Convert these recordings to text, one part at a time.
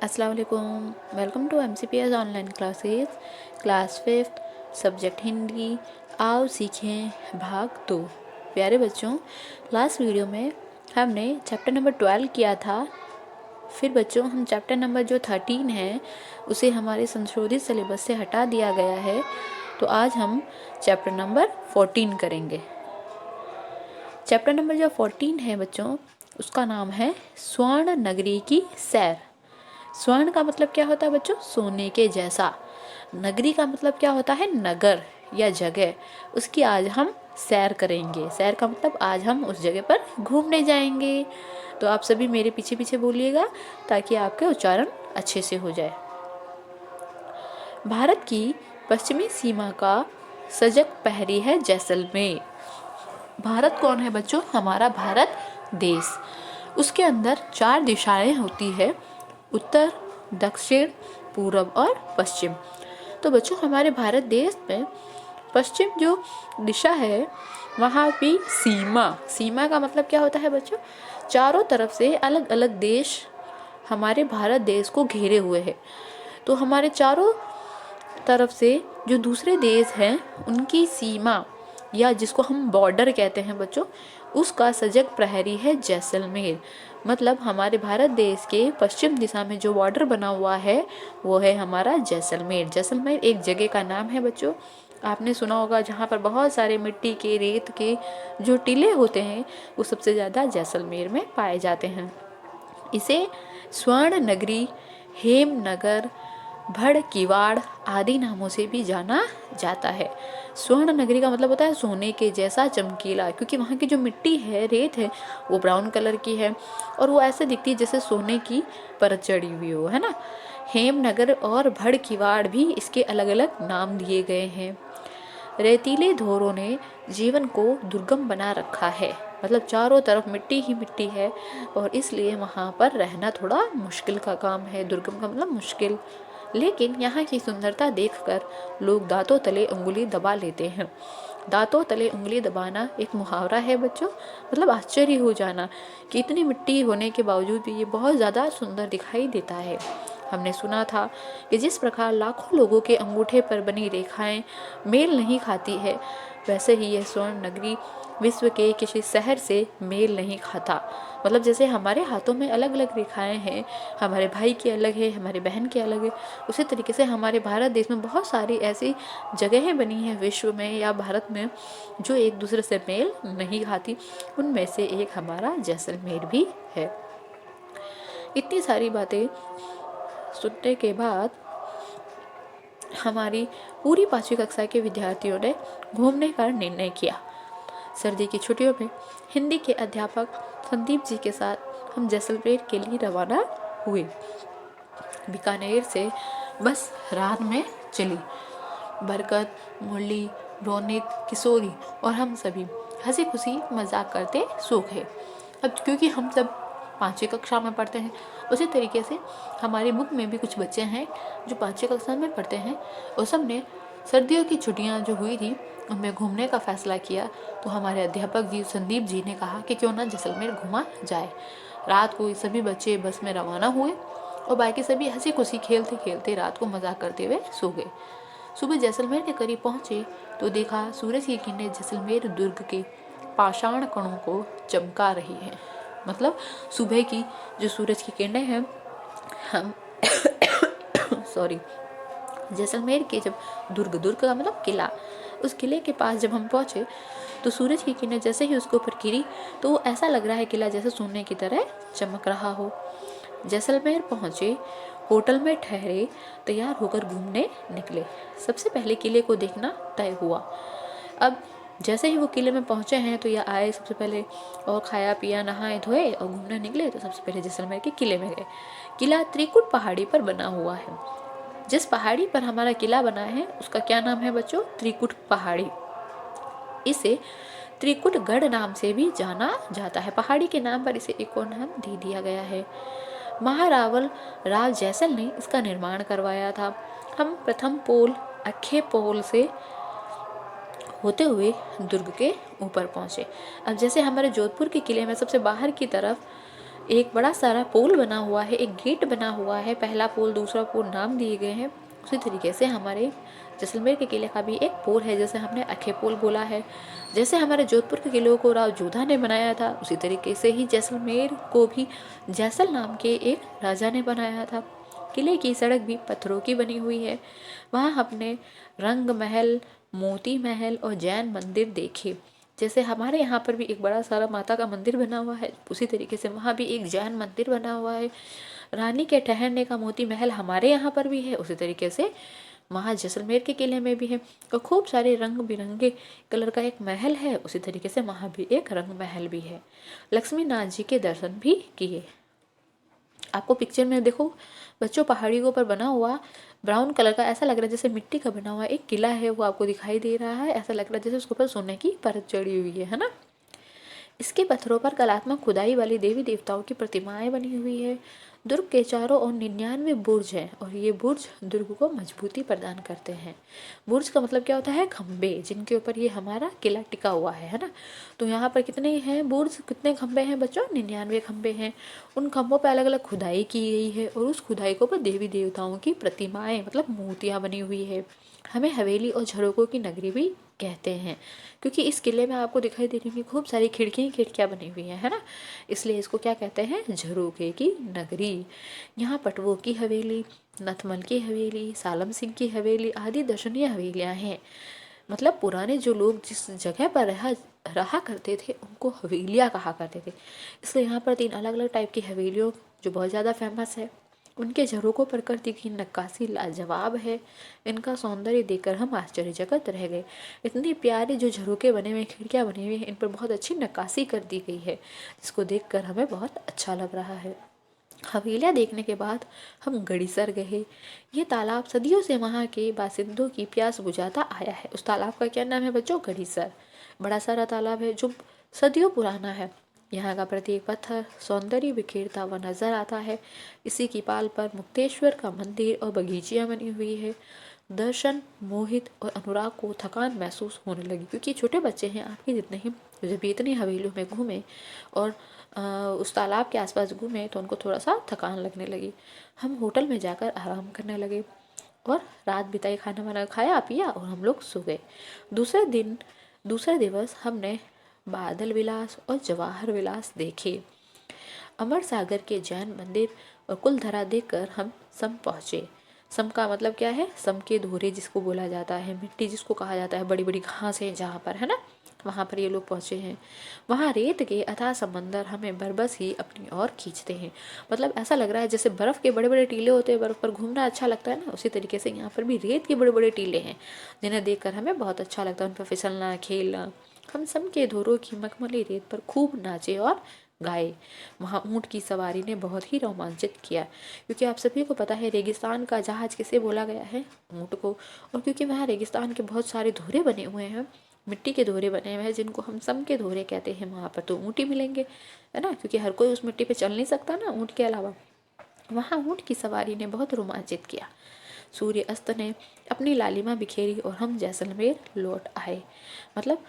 अस्सलाम वालेकुम। Welcome to MCPS online classes class 5th subject Hindi. आओ सीखें भाग 2। प्यारे बच्चों, लास्ट वीडियो में हमने चैप्टर नंबर 12 किया था। फिर बच्चों हम चैप्टर नंबर जो 13 है उसे हमारे संशोधित सिलेबस से हटा दिया गया है। तो आज हम चैप्टर नंबर 14 करेंगे। चैप्टर नंबर जो 14 है बच्चों, उसका नाम है स्वर्ण नगरी की सैर। स्वर्ण का मतलब क्या होता है बच्चों? सोने के जैसा। नगरी का मतलब क्या होता है? नगर या जगह। उसकी आज हम सैर करेंगे। सैर का मतलब आज हम उस जगह पर घूमने जाएंगे। तो आप सभी मेरे पीछे पीछे बोलिएगा ताकि आपके उच्चारण अच्छे से हो जाए। भारत की पश्चिमी सीमा का सजग प्रहरी है जैसलमेर। भारत कौन है बच्चों? हमारा भारत देश। उसके अंदर 4 दिशाएं होती है, उत्तर, दक्षिण, पूर्व और पश्चिम। तो बच्चों हमारे भारत देश में पश्चिम जो दिशा है वहाँ भी सीमा का मतलब क्या होता है बच्चों? चारों तरफ से अलग अलग देश हमारे भारत देश को घेरे हुए हैं। तो हमारे चारों तरफ से जो दूसरे देश हैं उनकी सीमा या जिसको हम बॉर्डर कहते हैं बच्चों, उसका सजग प्रहरी है जैसलमेर। मतलब हमारे भारत देश के पश्चिम दिशा में जो बॉर्डर बना हुआ है वो है हमारा जैसलमेर। जैसलमेर एक जगह का नाम है बच्चों। आपने सुना होगा जहाँ पर बहुत सारे मिट्टी के, रेत के जो टीले होते हैं वो सबसे ज़्यादा जैसलमेर में पाए जाते हैं। इसे स्वर्ण नगरी, हेमनगर, भड़ किवाड़ आदि नामों से भी जाना जाता है। स्वर्ण नगरी का मतलब होता है सोने के जैसा चमकीला, क्योंकि वहाँ की जो मिट्टी है, रेत है, वो ब्राउन कलर की है और वो ऐसे दिखती है जैसे सोने की परत चढ़ी हुई हो, है ना। हेमनगर और भड़ किवाड़ भी इसके अलग अलग नाम दिए गए हैं। रेतीले धोरों ने जीवन को दुर्गम बना रखा है। मतलब चारों तरफ मिट्टी ही मिट्टी है और इसलिए वहाँ पर रहना थोड़ा मुश्किल का काम है। दुर्गम का मतलब मुश्किल। लेकिन यहाँ की सुंदरता देखकर लोग दांतों तले उंगली दबा लेते हैं। दांतों तले उंगली दबाना एक मुहावरा है बच्चों। मतलब आश्चर्य हो जाना कि इतनी मिट्टी होने के बावजूद भी ये बहुत ज़्यादा सुंदर दिखाई देता है। हमने सुना था कि जिस प्रकार लाखों लोगों के अंगूठे पर बनी रेखाएं मेल नहीं खाती है, वैसे ही यह स्वर्ण नगरी विश्व के किसी शहर से मेल नहीं खाता। मतलब जैसे हमारे हाथों में अलग अलग रेखाएं हैं, हमारे भाई की अलग है, हमारे बहन की अलग है, उसी तरीके से हमारे भारत देश में बहुत सारी ऐसी जगहें बनी हैं विश्व में या भारत में जो एक दूसरे से मेल नहीं खाती। उनमें से एक हमारा जैसलमेर भी है। इतनी सारी बातें सुनने के बाद हमारी पूरी 5वीं कक्षा के विद्यार्थियों ने घूमने का निर्णय किया। सर्दी की छुट्टियों में हिंदी के अध्यापक संदीप जी के साथ हम जैसलमेर के लिए रवाना हुए। बीकानेर से बस रात में चली। बरकत, मुरली, रोनित, किशोरी और हम सभी हंसी खुशी मजाक करते सो गए। अब क्योंकि हम सब 5वीं कक्षा में पढ़ते हैं, उसी तरीके से हमारी बुक में भी कुछ बच्चे हैं जो 5वीं कक्षा में पढ़ते हैं और सब ने सर्दियों की छुट्टियां जो हुई थी उनमें घूमने का फैसला किया। तो हमारे अध्यापक जी संदीप जी ने कहा कि क्यों ना जैसलमेर घूमा जाए। रात को ये सभी बच्चे बस में रवाना हुए और बाकी सभी हंसी खुशी खेलते खेलते रात को मजाक करते हुए सो गए। सुबह जैसलमेर के करीब पहुंचे तो देखा सूरज की किरणें जैसलमेर दुर्ग के पाषाण कणों को चमका रही है। मतलब सुबह की जो सूरज की किरणें हैं, हम सॉरी जैसलमेर के जब दुर्ग का मतलब किला, उस किले के पास जब हम पहुंचे तो सूरज की किरणें जैसे ही उसके ऊपर गिरी तो वो ऐसा लग रहा है किला जैसे सोने की तरह चमक रहा हो। जैसलमेर पहुंचे, होटल में ठहरे, तैयार होकर घूमने निकले। सबसे पहले किले को देखना तय हुआ। अब जैसे ही वो किले में पहुंचे हैं तो यह आए सबसे पहले और खाया पिया, नहाए धोए और घूमने निकले। तो सबसे पहले जैसलमेर के किले में गए। किला त्रिकुट पहाड़ी पर बना हुआ है। जिस पहाड़ी पर हमारा किला बना है उसका क्या नाम है बच्चों? त्रिकुट पहाड़ी। इसे त्रिकुटगढ़ नाम से भी जाना जाता है। पहाड़ी के नाम पर इसे एक और नाम दे दिया गया है। महारावल राव जैसल ने इसका निर्माण करवाया था। हम प्रथम पोल अखे पोल से होते हुए दुर्ग के ऊपर पहुंचे। अब जैसे हमारे जोधपुर के किले में सबसे बाहर की तरफ एक बड़ा सारा पोल बना हुआ है, एक गेट बना हुआ है, पहला पोल दूसरा पोल नाम दिए गए हैं। उसी तरीके से हमारे जैसलमेर के किले का भी एक पोल है, जैसे हमने अखे पोल बोला है। जैसे हमारे जोधपुर के किलों को राव जोधा ने बनाया था, उसी तरीके से ही जैसलमेर को भी जैसल नाम के एक राजा ने बनाया था। किले की सड़क भी पत्थरों की बनी हुई है। वहाँ हमने रंग महल, मोती महल और जैन मंदिर देखे। जैसे हमारे यहाँ पर भी एक बड़ा सारा माता का मंदिर बना हुआ है, उसी तरीके से वहाँ भी एक जैन मंदिर बना हुआ है। रानी के ठहरने का मोती महल हमारे यहाँ पर भी है, उसी तरीके से वहाँ जैसलमेर के किले में भी है। और खूब सारे रंग बिरंगे कलर का एक महल है, उसी तरीके से वहाँ भी एक रंग महल भी है। लक्ष्मी नाथ जी के दर्शन भी किए। आपको पिक्चर में देखो बच्चों, पहाड़ी के ऊपर बना हुआ ब्राउन कलर का ऐसा लग रहा है जैसे मिट्टी का बना हुआ एक किला है, वो आपको दिखाई दे रहा है। ऐसा लग रहा है जैसे उसके ऊपर सोने की परत चढ़ी हुई है ना। इसके पत्थरों पर कलात्मक खुदाई वाली देवी देवताओं की प्रतिमाएं बनी हुई है। दुर्ग के चारों ओर 99 बुर्ज हैं और ये बुर्ज दुर्ग को मजबूती प्रदान करते हैं। बुर्ज का मतलब क्या होता है? खंबे, जिनके ऊपर ये हमारा किला टिका हुआ है ना। तो यहाँ पर कितने हैं बुर्ज, कितने खंबे हैं बच्चों? 99 खंबे हैं। उन खंबों पर अलग अलग खुदाई की गई है और उस खुदाई के ऊपर देवी देवताओं की प्रतिमाएं मतलब मूर्तियाँ बनी हुई है। हमें हवेली और झरोकों की नगरी भी कहते हैं, क्योंकि इस किले में आपको दिखाई दे रही होंगी खूब सारी खिड़कियाँ बनी हुई हैं, है ना। इसलिए इसको क्या कहते हैं? झरोके की नगरी। यहाँ पटवों की हवेली, नथमल की हवेली, सालम सिंह की हवेली आदि दर्शनीय हवेलियाँ हैं। मतलब पुराने जो लोग जिस जगह पर रहा करते थे उनको हवेलियाँ कहा करते थे। इसलिए यहाँ पर 3 अलग अलग टाइप की हवेलियों जो बहुत ज़्यादा फेमस है। उनके झरोकों पर करती की नक्काशी लाजवाब है। इनका सौंदर्य देखकर हम आश्चर्यचकित रह गए। इतनी प्यारी जो झरोके बने हुए, खिड़कियाँ बनी हुई हैं, इन पर बहुत अच्छी नक्काशी कर दी गई है, जिसको देखकर हमें बहुत अच्छा लग रहा है। हवेलियाँ देखने के बाद हम गड़ीसर गए। ये तालाब सदियों से वहाँ के बासिंदों की प्यास बुझाता आया है। उस तालाब का क्या नाम है बच्चों? गड़ीसर। बड़ा सारा तालाब है जो सदियों पुराना है। यहाँ का प्रत्येक पत्थर सौंदर्य बिखेरता हुआ नजर आता है। इसी की पाल पर मुक्तेश्वर का मंदिर और बगीचियाँ बनी हुई है। दर्शन, मोहित और अनुराग को थकान महसूस होने लगी, क्योंकि छोटे बच्चे हैं आपके जितने ही, जब इतनी हवेलियों में घूमे और उस तालाब के आसपास घूमे तो उनको थोड़ा सा थकान लगने लगी। हम होटल में जाकर आराम करने लगे और रात बिताई, खाना वाना खाया पिया और हम लोग सो गए। दूसरे दिवस हमने बादल विलास और जवाहर विलास देखे। अमर सागर के जैन मंदिर और कुलधरा देखकर हम सम पहुँचे। सम का मतलब क्या है? सम के धोरे जिसको बोला जाता है, मिट्टी जिसको कहा जाता है, बड़ी बड़ी घास है जहाँ पर, है ना, वहाँ पर ये लोग पहुँचे हैं। वहाँ रेत के अथाह समंदर हमें बरबस ही अपनी ओर खींचते हैं। मतलब ऐसा लग रहा है जैसे बर्फ़ के बड़े बड़े टीले होते हैं, बर्फ़ पर घूमना अच्छा लगता है ना, उसी तरीके से यहाँ पर भी रेत के बड़े बड़े टीले हैं, जिन्हें देखकर हमें बहुत अच्छा लगता है, उन पर फिसलना, खेलना। हम सम के धोरों की मखमली रेत पर खूब नाचे और गाए। वहाँ ऊँट की सवारी ने बहुत ही रोमांचित किया, क्योंकि आप सभी को पता है रेगिस्तान का जहाज किसे बोला गया है? ऊँट को। और क्योंकि वहाँ रेगिस्तान के बहुत सारे धोरे बने हुए हैं, मिट्टी के धोरे बने हुए हैं, जिनको हम सम के धोरे कहते हैं, वहाँ पर तो ऊँट ही मिलेंगे, है ना, क्योंकि हर कोई उस मिट्टी पे चल नहीं सकता ना ऊँट के अलावा। वहाँ ऊँट की सवारी ने बहुत रोमांचित किया। सूर्य अस्त ने अपनी लालिमा बिखेरी और हम जैसलमेर लौट आए। मतलब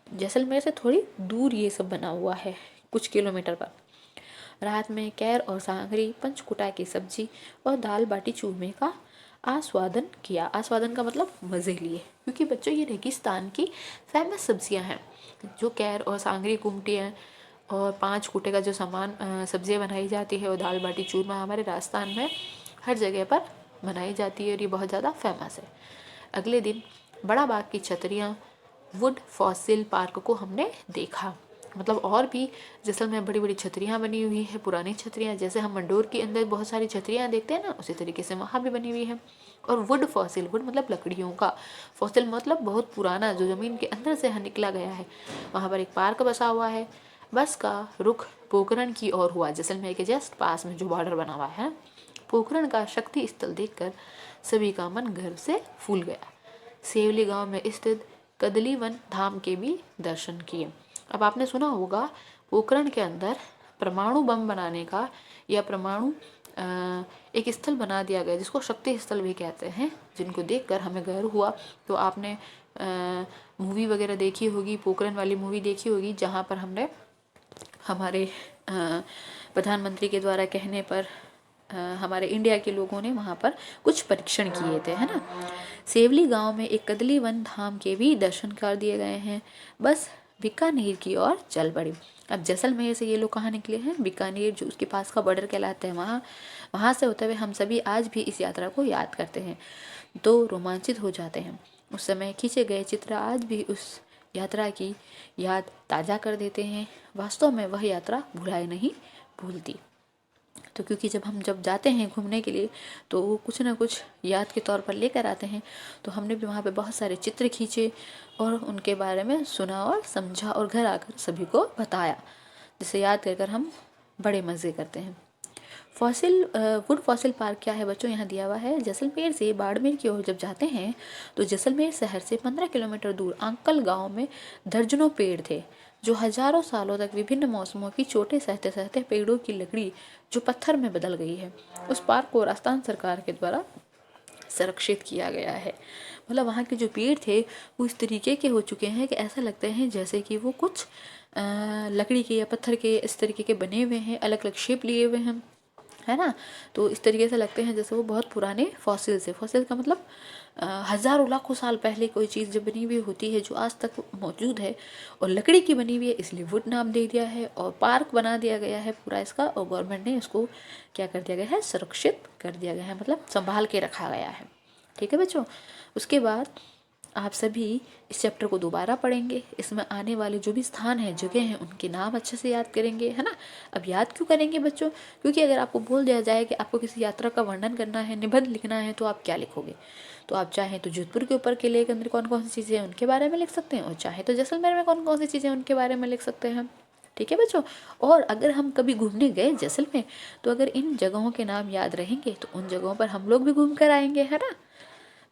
जैसलमेर से थोड़ी दूर ये सब बना हुआ है, कुछ किलोमीटर पर। रात में कैर और सांगरी, पंचकुटा की सब्जी और दाल बाटी चूरमे का आस्वादन किया। आस्वादन का मतलब मज़े लिए, क्योंकि बच्चों ये रेगिस्तान की फेमस सब्जियां हैं, जो कैर और सांगरी कुमटी हैं और 5 कुटे का जो सामान सब्जियां बनाई जाती है, और दाल बाटी चूरमा हमारे राजस्थान में हर जगह पर बनाई जाती है और ये बहुत ज़्यादा फेमस है। अगले दिन बड़ा बाग की छतरियाँ, वुड फॉसिल पार्क को हमने देखा। मतलब और भी जैसलमेर बड़ी बड़ी छतरियाँ बनी हुई है, पुरानी छतरियाँ, जैसे हम मंडोर के अंदर बहुत सारी छतरियाँ देखते हैं ना, उसी तरीके से वहाँ भी बनी हुई है। और वुड फॉसिल, वुड मतलब लकड़ियों का, फॉसिल मतलब बहुत पुराना जो ज़मीन के अंदर से निकला गया है। वहाँ पर एक पार्क बसा हुआ है। बस का रुख पोखरण की ओर हुआ। जैसलमेर के जस्ट पास में जो बॉर्डर बना हुआ है, पोखरण का शक्ति स्थल देखकर सभी का मन गर्व से फूल गया। सेवली गांव में स्थित कदलीवन धाम के भी दर्शन किए। अब आपने सुना होगा पोखरण के अंदर परमाणु बम बनाने का या परमाणु एक स्थल बना दिया गया, जिसको शक्ति स्थल भी कहते हैं, जिनको देखकर हमें गर्व हुआ। तो आपने मूवी वगैरह देखी होगी, पोखरण वाली मूवी देखी होगी, जहाँ पर हमने हमारे प्रधानमंत्री के द्वारा कहने पर हमारे इंडिया के लोगों ने वहाँ पर कुछ परीक्षण किए थे, है ना। सेवली गांव में एक कदली वन धाम के भी दर्शन कर दिए गए हैं। बस बीकानेर की ओर चल पड़ी। अब जैसलमेर से ये लोग कहाँ निकले हैं? बीकानेर, जो उसके पास का बॉर्डर कहलाता है, वहाँ से होते हुए हम सभी आज भी इस यात्रा को याद करते हैं तो रोमांचित हो जाते हैं। उस समय खींचे गए चित्र आज भी उस यात्रा की याद ताज़ा कर देते हैं। वास्तव में वह यात्रा भुलाए नहीं भूलती। तो क्योंकि जब जाते हैं घूमने के लिए तो वो कुछ ना कुछ याद के तौर पर लेकर आते हैं। तो हमने भी वहाँ पे बहुत सारे चित्र खींचे और उनके बारे में सुना और समझा और घर आकर सभी को बताया, जिसे याद कर हम बड़े मज़े करते हैं। वुड फॉसिल पार्क क्या है बच्चों? यहाँ दिया हुआ है। जैसलमेर से बाड़मेर की ओर जब जाते हैं तो जैसलमेर शहर से 15 किलोमीटर दूर आंकल गांव में दर्जनों पेड़ थे जो हजारों सालों तक विभिन्न मौसमों की चोटें सहते सहते पेड़ों की लकड़ी जो पत्थर में बदल गई है। उस पार्क को राजस्थान सरकार के द्वारा संरक्षित किया गया है। मतलब वहाँ के जो पेड़ थे वो इस तरीके के हो चुके हैं कि ऐसा लगता है जैसे कि वो कुछ लकड़ी के या पत्थर के इस तरीके के बने हुए हैं, अलग अलग शेप लिए हुए हैं, है ना। तो इस तरीके से लगते हैं जैसे वो बहुत पुराने फॉसिल से। फॉसिल का मतलब हज़ारों लाखों साल पहले कोई चीज़ जब बनी हुई होती है जो आज तक मौजूद है और लकड़ी की बनी हुई है, इसलिए वुड नाम दे दिया है और पार्क बना दिया गया है पूरा इसका। और गवर्नमेंट ने इसको क्या कर दिया गया है? सुरक्षित कर दिया गया है, मतलब संभाल के रखा गया है। ठीक है बच्चों। उसके बाद आप सभी इस चैप्टर को दोबारा पढ़ेंगे। इसमें आने वाले जो भी स्थान हैं, जगह हैं, उनके नाम अच्छे से याद करेंगे, है ना। अब याद क्यों करेंगे बच्चों? क्योंकि अगर आपको बोल दिया जाए कि आपको किसी यात्रा का वर्णन करना है, निबंध लिखना है, तो आप क्या लिखोगे? तो आप चाहें तो जोधपुर के ऊपर किले के अंदर कौन कौन सी चीज़ें हैं उनके बारे में लिख सकते हैं, और चाहे तो जैसलमेर में कौन कौन सी चीज़ें हैं उनके बारे में लिख सकते हैं। ठीक है बच्चों। और अगर हम कभी घूमने गए जैसलमेर तो अगर इन जगहों के नाम याद रहेंगे तो उन जगहों पर हम लोग भी घूम कर आएंगे, है ना।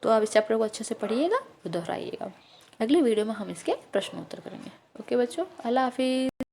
तो आप इस चैप्टर को अच्छे से पढ़िएगा और दोहराइएगा। अगली वीडियो में हम इसके प्रश्न उत्तर करेंगे। ओके बच्चों, अल्लाह हाफिज़।